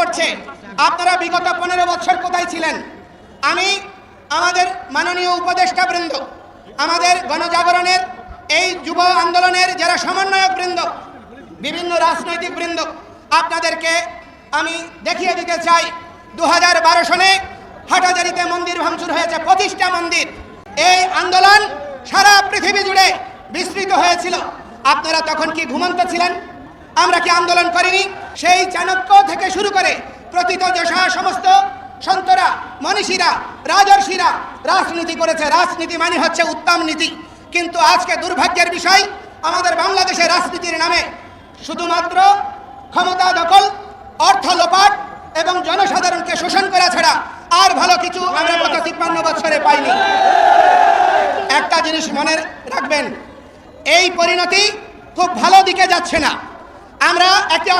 করছে। আপনারা বিগত 15 বছর কোথায় ছিলেন? আমি আমাদের মাননীয় উপদেষ্টা বৃন্দ, আমাদের গণজাগরণের এই যুব আন্দোলনের যারা সমন্বয়ক বৃন্দ, বিভিন্ন রাজনৈতিক বৃন্দ, আপনাদেরকে আমি দেখিয়ে দিতে চাই 2012 সনে হাটহাজারীতে মন্দির ভাঙচুর হয়েছে, 25টা মন্দির। এই আন্দোলন সারা পৃথিবী জুড়ে বিস্তৃত হয়েছিল। আপনারা তখন কি ঘুমন্ত ছিলেন? আমরা কি আন্দোলন করিনি? সেই চাণক্য থেকে শুরু করে প্রথিতযশা সমস্ত সন্তরা, মনীষীরা, রাজর্ষিরা রাজনীতি করেছে। রাজনীতি মানে হচ্ছে উত্তম নীতি। কিন্তু আজকে দুর্ভাগ্যের বিষয়, আমাদের বাংলাদেশের রাজনীতির নামে শুধুমাত্র ক্ষমতা দখল, অর্থ লোপাট এবং জনসাধারণকে শোষণ করা ছাড়া আর ভালো কিছু আমরা গত 53 বছরে পাইনি। একটা জিনিস মনে রাখবেন, এই পরিণতি খুব ভালো দিকে যাচ্ছে না। আমরা একটি